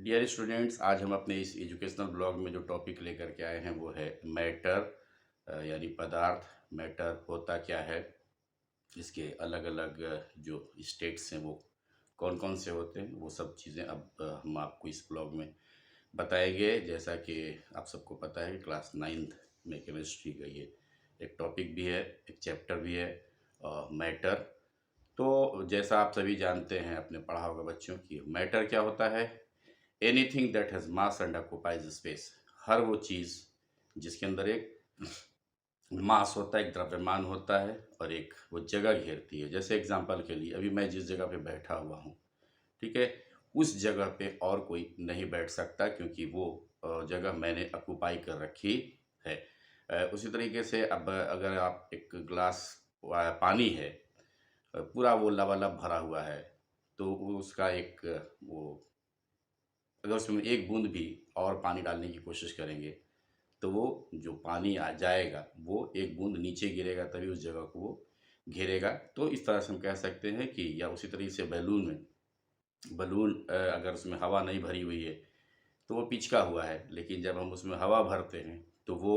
Dear students, आज हम अपने इस एजुकेशनल ब्लॉग में जो टॉपिक लेकर के आए हैं वो है मैटर यानी पदार्थ। मैटर होता क्या है, इसके अलग अलग जो स्टेट्स हैं वो कौन कौन से होते हैं, वो सब चीज़ें अब हम आपको इस ब्लॉग में बताएंगे। जैसा कि आप सबको पता है कि क्लास 9th में केमिस्ट्री का ये एक टॉपिक भी है, एक चैप्टर भी है, मैटर। तो जैसा आप सभी जानते हैं, आपने पढ़ा होगा बच्चों की मैटर क्या होता है। Anything that has mass and occupies space. हर वो चीज़ जिसके अंदर एक मास होता है, एक द्रव्यमान होता है और एक वो जगह घेरती है। जैसे एग्जांपल के लिए अभी मैं जिस जगह पे बैठा हुआ हूँ, ठीक है, उस जगह पे और कोई नहीं बैठ सकता क्योंकि वो जगह मैंने ऑक्यूपाई कर रखी है। उसी तरीके से अब अगर आप एक गिलास पानी है, पूरा वो लबालब भरा हुआ है, तो उसका एक वो अगर उसमें एक बूंद भी और पानी डालने की कोशिश करेंगे तो वो जो पानी आ जाएगा वो एक बूंद नीचे गिरेगा, तभी उस जगह को वो घेरेगा। तो इस तरह से हम कह सकते हैं कि, या उसी तरीके से बैलून में, बलून अगर उसमें हवा नहीं भरी हुई है तो वो पिचका हुआ है, लेकिन जब हम उसमें हवा भरते हैं तो वो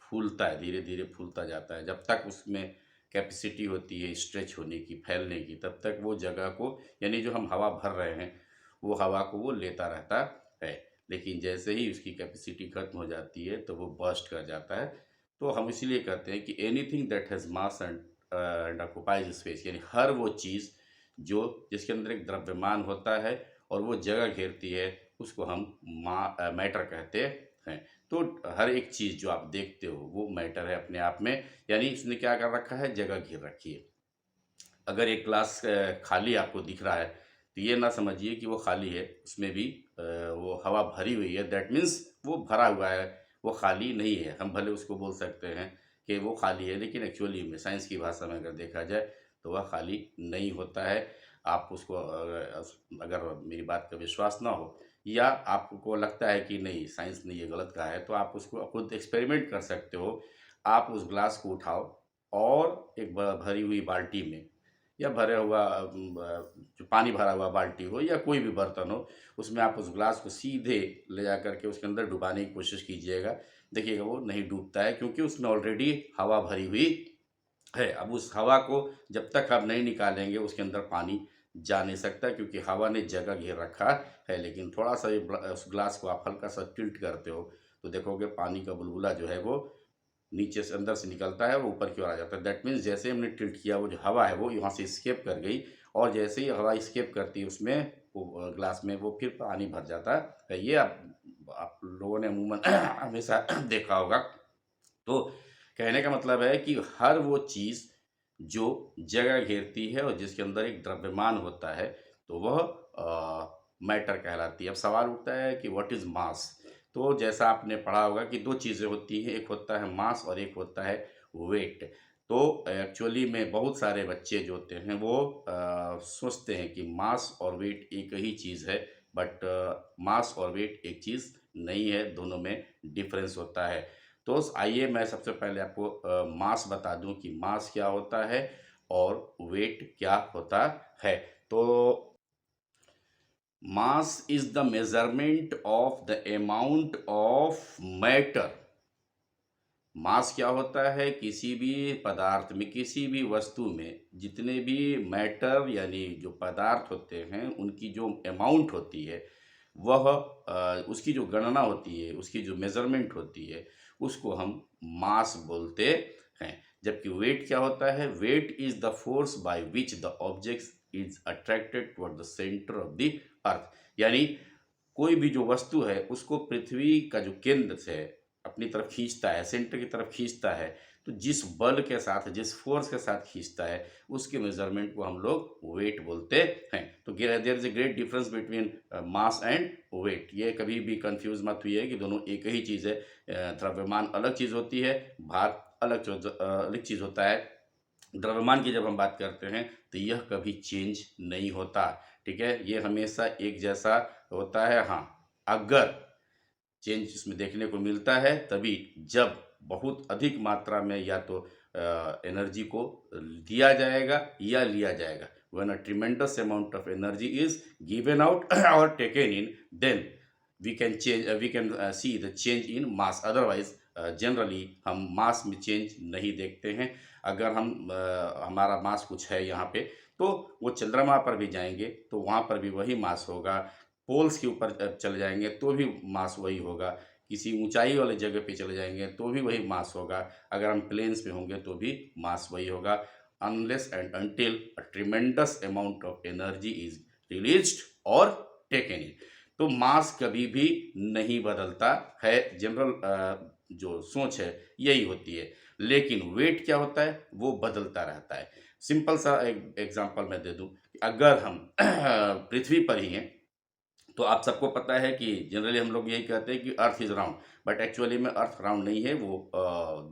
फूलता है, धीरे धीरे फूलता जाता है। जब तक उसमें कैपेसिटी होती है स्ट्रेच होने की, फैलने की, तब तक वो जगह को, यानी जो हम हवा भर रहे हैं वो हवा को वो लेता रहता है। लेकिन जैसे ही उसकी कैपेसिटी खत्म हो जाती है तो वो बर्स्ट कर जाता है। तो हम इसीलिए कहते हैं कि anything that has mass and occupies space, यानी हर वो चीज़ जो जिसके अंदर एक द्रव्यमान होता है और वो जगह घेरती है, उसको हम मैटर कहते हैं। तो हर एक चीज़ जो आप देखते हो वो मैटर है अपने आप में, यानी इसने क्या कर रखा है, जगह घेर रखी है। अगर एक ग्लास खाली आपको दिख रहा है तो ये ना समझिए कि वो खाली है, उसमें भी वो हवा भरी हुई है, दैट मीन्स वो भरा हुआ है, वो खाली नहीं है। हम भले उसको बोल सकते हैं कि वो खाली है, लेकिन एक्चुअली में साइंस की भाषा में अगर देखा जाए तो वह खाली नहीं होता है। आप उसको अगर मेरी बात का विश्वास ना हो या आपको लगता है कि नहीं साइंस ने ये गलत कहा है, तो आप उसको खुद एक्सपेरिमेंट कर सकते हो। आप उस ग्लास को उठाओ और एक भरी हुई बाल्टी में, या भरा हुआ जो पानी भरा हुआ बाल्टी हो या कोई भी बर्तन हो, उसमें आप उस ग्लास को सीधे ले जा करके उसके अंदर डुबाने की कोशिश कीजिएगा। देखिएगा वो नहीं डूबता है, क्योंकि उसमें ऑलरेडी हवा भरी हुई है। अब उस हवा को जब तक आप नहीं निकालेंगे उसके अंदर पानी जा नहीं सकता, क्योंकि हवा ने जगह घेर रखा है। लेकिन थोड़ा सा ये उस ग्लास को आप हल्का सा टिल्ट करते हो तो देखोगे पानी का बुलबुला जो है वो नीचे से अंदर से निकलता है, वो ऊपर की ओर आ जाता है। दैट मीन्स जैसे हमने टिल्ट किया, वो जो हवा है वो यहाँ से एस्केप कर गई, और जैसे ही हवा एस्केप करती है उसमें, वो ग्लास में, वो फिर पानी भर जाता है। ये आप लोगों ने अमूमन हमेशा देखा होगा। तो कहने का मतलब है कि हर वो चीज़ जो जगह घेरती है और जिसके अंदर एक द्रव्यमान होता है, तो वह मैटर कहलाती है। अब सवाल उठता है कि व्हाट इज़ मास। तो जैसा आपने पढ़ा होगा कि दो चीज़ें होती हैं, एक होता है मास और एक होता है वेट। तो एक्चुअली में बहुत सारे बच्चे जो होते हैं वो सोचते हैं कि मास और वेट एक ही चीज़ है, बट मास और वेट एक चीज़ नहीं है, दोनों में डिफरेंस होता है। तो आइए मैं सबसे पहले आपको मास बता दूं कि मास क्या होता है और वेट क्या होता है। तो mass is the measurement of the amount of matter. Mass क्या होता है, किसी भी पदार्थ में, किसी भी वस्तु में जितने भी मैटर यानी जो पदार्थ होते हैं उनकी जो अमाउंट होती है, वह उसकी जो गणना होती है, उसकी जो मेज़रमेंट होती है, उसको हम मास बोलते हैं। जबकि वेट क्या होता है, weight is the force by which the object is attracted toward the centre of the earth. यानी कोई भी जो वस्तु है उसको पृथ्वी का जो केंद्र से अपनी तरफ खींचता है, सेंटर की तरफ खींचता है, तो जिस बल के साथ, जिस फोर्स के साथ खींचता है, उसके मेजरमेंट को हम लोग वेट बोलते हैं। तो there is a great difference between mass and weight. ये कभी भी कंफ्यूज मत हुई है कि दोनों एक ही चीज़ है। द्रव्यमान अलग चीज़ होती है, भार अलग चीज़ होता है। द्रव्यमान की जब हम बात करते हैं तो यह कभी चेंज नहीं होता, ठीक है, ये हमेशा एक जैसा होता है। हाँ, अगर चेंज इसमें देखने को मिलता है तभी जब बहुत अधिक मात्रा में या तो एनर्जी को दिया जाएगा या लिया जाएगा। when a tremendous amount of energy is given out or taken in, then we can see the change in mass. Otherwise generally हम मास में चेंज नहीं देखते हैं। अगर हम हमारा मास कुछ है यहाँ पे, तो वो चंद्रमा पर भी जाएंगे तो वहाँ पर भी वही मास होगा। पोल्स के ऊपर चले जाएंगे तो भी मास वही होगा। किसी ऊंचाई वाले जगह पे चले जाएंगे तो भी वही मास होगा। अगर हम प्लेन्स पे होंगे तो भी मास वही होगा, unless and until a tremendous amount of energy is released और टेकन इन। तो मास कभी भी नहीं बदलता है, जनरल जो सोच है यही होती है। लेकिन वेट क्या होता है, वो बदलता रहता है। सिंपल सा एक एग्जांपल मैं दे दूं कि अगर हम पृथ्वी पर ही हैं, तो आप सबको पता है कि जनरली हम लोग यही कहते हैं कि earth is round, but actually में अर्थ राउंड नहीं है। वो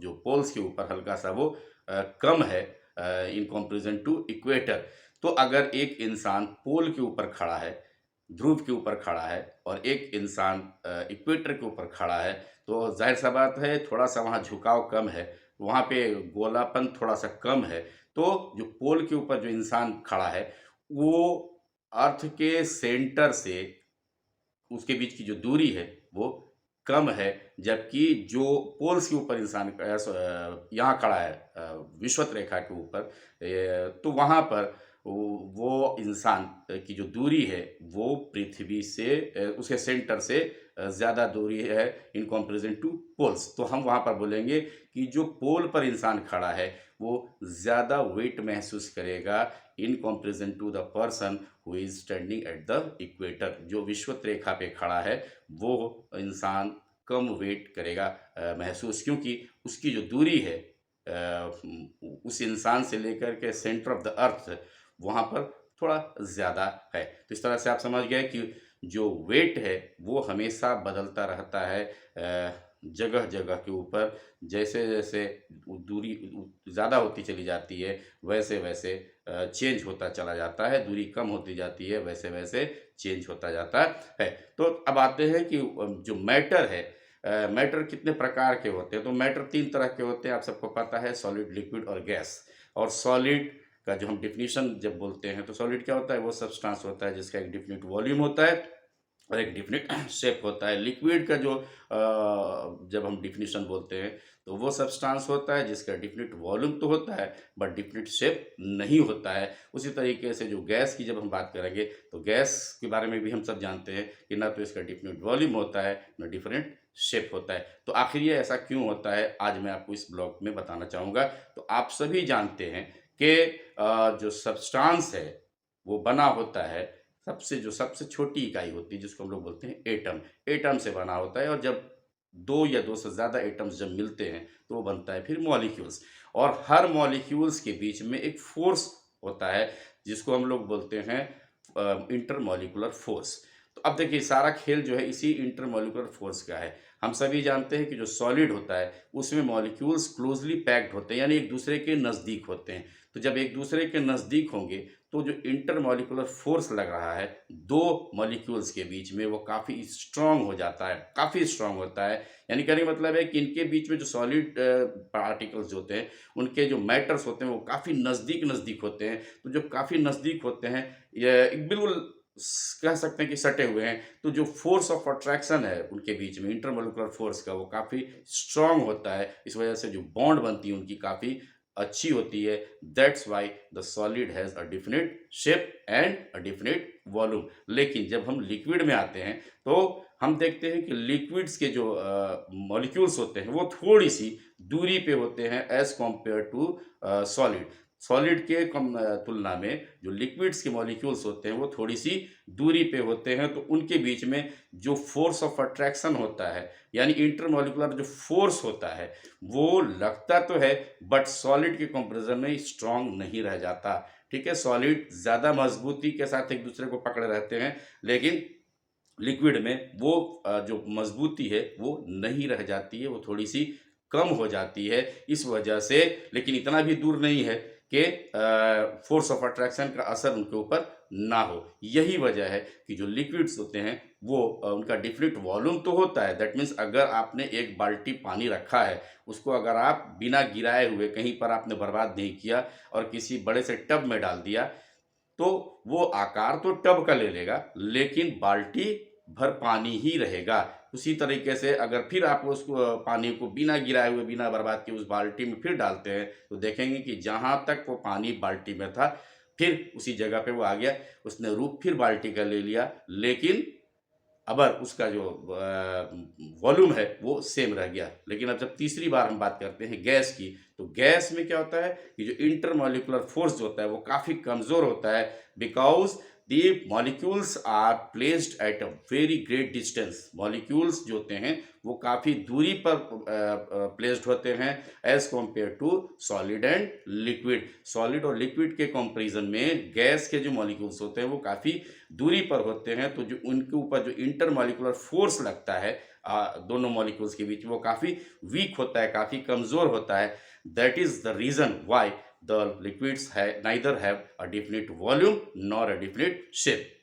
जो पोल्स के ऊपर हल्का सा वो कम है इन कंपैरिजन टू इक्वेटर। तो अगर एक इंसान पोल के ऊपर खड़ा है, ध्रुव के ऊपर खड़ा है, और एक इंसान इक्वेटर के ऊपर खड़ा है, तो जाहिर सा बात है थोड़ा सा वहाँ झुकाव कम है, वहाँ पे गोलापन थोड़ा सा कम है। तो जो पोल के ऊपर जो इंसान खड़ा है, वो अर्थ के सेंटर से उसके बीच की जो दूरी है वो कम है। जबकि जो पोल्स के ऊपर इंसान यहाँ खड़ा है विषुवत रेखा के ऊपर, तो वहाँ पर वो इंसान की जो दूरी है वो पृथ्वी से उसके सेंटर से ज़्यादा दूरी है इन कंपैरिजन टू पोल्स। तो हम वहाँ पर बोलेंगे कि जो पोल पर इंसान खड़ा है वो ज़्यादा वेट महसूस करेगा in comparison to the person who is standing at the equator. जो विषुवत रेखा पे खड़ा है वो इंसान कम वेट करेगा महसूस, क्योंकि उसकी जो दूरी है उस इंसान से लेकर के सेंटर ऑफ द अर्थ वहाँ पर थोड़ा ज़्यादा है। तो इस तरह से आप समझ गए कि जो वेट है वो हमेशा बदलता रहता है जगह जगह के ऊपर। जैसे जैसे दूरी ज़्यादा होती चली जाती है वैसे वैसे चेंज होता चला जाता है, दूरी कम होती जाती है वैसे वैसे चेंज होता जाता है। तो अब आते हैं कि जो मैटर है, मैटर कितने प्रकार के होते हैं। तो मैटर 3 तरह के होते हैं, आप सबको पता है, सॉलिड, लिक्विड और गैस। और सॉलिड का जो हम डिफिनीशन जब बोलते हैं, तो सॉलिड क्या होता है, वो सब्सटेंस होता है जिसका एक डिफिनिट वॉल्यूम होता है और एक डिफिनिट शेप होता है। लिक्विड का जो जब हम डिफिनीशन बोलते हैं तो वो सब्सटेंस होता है जिसका डिफिनिट वॉल्यूम तो होता है बट डिफिनिट शेप नहीं होता है। उसी तरीके से जो गैस की जब हम बात करेंगे तो गैस के बारे में भी हम सब जानते हैं कि ना तो इसका डिफिनिट वॉल्यूम होता है ना डिफरेंट शेप होता है। तो आखिर ये ऐसा क्यों होता है, आज मैं आपको इस ब्लॉग में बताना चाहूँगा। तो आप सभी जानते हैं कि जो सब्सटेंस है वो बना होता है सबसे छोटी इकाई होती है जिसको हम लोग बोलते हैं एटम। एटम से बना होता है, और जब 2 या 2 से ज़्यादा एटम्स जब मिलते हैं तो वो बनता है फिर मॉलिक्यूल्स। और हर मॉलिक्यूल्स के बीच में एक फोर्स होता है जिसको हम लोग बोलते हैं इंटरमॉलिक्यूलर फोर्स। तो अब देखिए सारा खेल जो है इसी इंटरमॉलिक्यूलर फोर्स का है। हम सभी जानते हैं कि जो सॉलिड होता है उसमें मॉलिक्यूल्स क्लोजली पैक्ड होते हैं, यानी एक दूसरे के नज़दीक होते हैं। तो जब एक दूसरे के नज़दीक होंगे तो जो इंटरमॉलिक्यूलर फोर्स लग रहा है 2 मॉलिक्यूल्स के बीच में, वो काफ़ी स्ट्रांग हो जाता है, काफ़ी स्ट्रांग होता है। यानी कहने का मतलब है कि इनके बीच में जो सॉलिड पार्टिकल्स होते हैं उनके जो मैटर्स होते हैं वो काफ़ी नज़दीक नज़दीक होते हैं। तो जो काफ़ी नज़दीक होते हैं ये बिल्कुल कह सकते हैं कि सटे हुए हैं, तो जो फोर्स ऑफ अट्रैक्शन है उनके बीच में इंटरमॉलिक्यूलर फोर्स का वो काफ़ी स्ट्रांग होता है। इस वजह से जो बॉन्ड बनती है उनकी काफ़ी अच्छी होती है। That's why the solid has a definite shape and a definite volume. लेकिन जब हम लिक्विड में आते हैं तो हम देखते हैं कि लिक्विड्स के जो मॉलिक्यूल्स होते हैं वो थोड़ी सी दूरी पे होते हैं as compare to solid. Solid के तुलना में जो लिक्विड्स के मॉलिक्यूल्स होते हैं वो थोड़ी सी दूरी पे होते हैं। तो उनके बीच में जो फोर्स ऑफ अट्रैक्शन होता है, यानी इंटरमॉलिक्यूलर जो फोर्स होता है, वो लगता तो है बट सॉलिड के कंपैरिजन में स्ट्रांग नहीं रह जाता। ठीक है, सॉलिड ज़्यादा मजबूती के साथ एक दूसरे को पकड़े रहते हैं, लेकिन लिक्विड में वो जो मजबूती है वो नहीं रह जाती है, वो थोड़ी सी कम हो जाती है। इस वजह से, लेकिन इतना भी दूर नहीं है कि फोर्स ऑफ अट्रैक्शन का असर उनके ऊपर ना हो। यही वजह है कि जो लिक्विड्स होते हैं वो उनका डिफिनिट वॉल्यूम तो होता है। दैट मीन्स अगर आपने एक बाल्टी पानी रखा है, उसको अगर आप बिना गिराए हुए कहीं पर आपने बर्बाद नहीं किया और किसी बड़े से टब में डाल दिया, तो वो आकार तो टब का ले लेगा, लेकिन बाल्टी भर पानी ही रहेगा। उसी तरीके से अगर फिर आप उसको पानी को बिना गिराए हुए, बिना बर्बाद किए उस बाल्टी में फिर डालते हैं, तो देखेंगे कि जहाँ तक वो पानी बाल्टी में था, फिर उसी जगह पे वो आ गया। उसने रूप फिर बाल्टी का ले लिया, लेकिन अबर उसका जो वॉल्यूम है वो सेम रह गया। लेकिन अब जब तीसरी बार हम बात करते हैं गैस की, तो गैस में क्या होता है कि जो इंटरमॉलिक्यूलर फोर्स जो होता है वो काफ़ी कमज़ोर होता है, because the molecules are placed at a very great distance. Molecules जो होते हैं वो काफ़ी दूरी पर प्लेस्ड होते हैं as compare to solid and liquid. Solid और लिक्विड के कंपैरिजन में गैस के जो मॉलिक्यूल्स होते हैं वो काफ़ी दूरी पर होते हैं, तो जो उनके ऊपर जो इंटरमॉलिक्यूलर फोर्स लगता है दोनों मॉलिक्यूल्स के बीच, वो काफ़ी वीक होता है, काफ़ी कमज़ोर होता है। That is the reason why the liquids है neither have a definite volume nor a definite shape.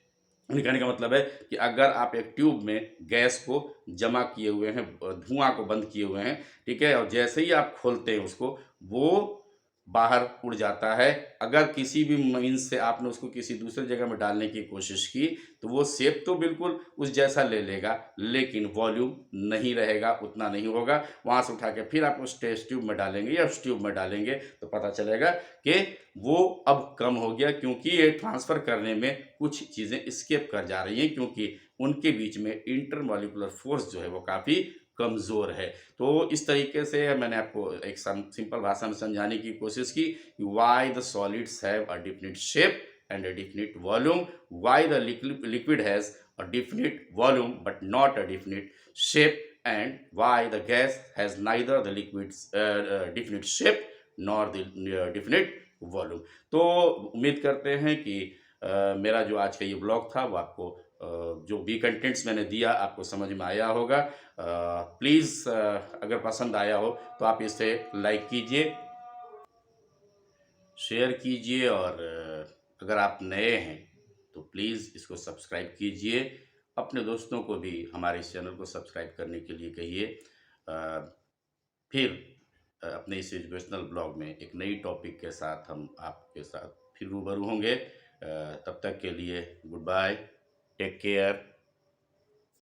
कहने का मतलब है कि अगर आप एक ट्यूब में गैस को जमा किए हुए हैं, धुआं को बंद किए हुए हैं, ठीक है, और जैसे ही आप खोलते हैं उसको, वो बाहर उड़ जाता है। अगर किसी भी मीन्स से आपने उसको किसी दूसरे जगह में डालने की कोशिश की, तो वो शेप तो बिल्कुल उस जैसा ले लेगा, लेकिन वॉल्यूम नहीं रहेगा, उतना नहीं होगा। वहाँ से उठा के फिर आप उस टेस्ट ट्यूब में डालेंगे या उस ट्यूब में डालेंगे, तो पता चलेगा कि वो अब कम हो गया, क्योंकि ये ट्रांसफ़र करने में कुछ चीज़ें एस्केप कर जा रही हैं, क्योंकि उनके बीच में इंटरमॉलिक्यूलर फोर्स जो है वो काफ़ी कमज़ोर है। तो इस तरीके से मैंने आपको एक सिंपल भाषा में समझाने की कोशिश की, why the solids have a definite shape and a definite volume, why the liquid has a definite volume but not a definite shape, and why the gas has neither the liquids definite shape nor the definite volume. तो उम्मीद करते हैं कि मेरा जो आज का ये ब्लॉग था वो आपको जो भी कंटेंट्स मैंने दिया आपको समझ में आया होगा। प्लीज़ अगर पसंद आया हो तो आप इसे लाइक कीजिए, शेयर कीजिए, और अगर आप नए हैं तो प्लीज़ इसको सब्सक्राइब कीजिए। अपने दोस्तों को भी हमारे इस चैनल को सब्सक्राइब करने के लिए कहिए। फिर अपने इस एजुकेशनल ब्लॉग में एक नई टॉपिक के साथ हम आपके साथ फिर रूबरू होंगे। तब तक के लिए गुड बाय, टेक केयर।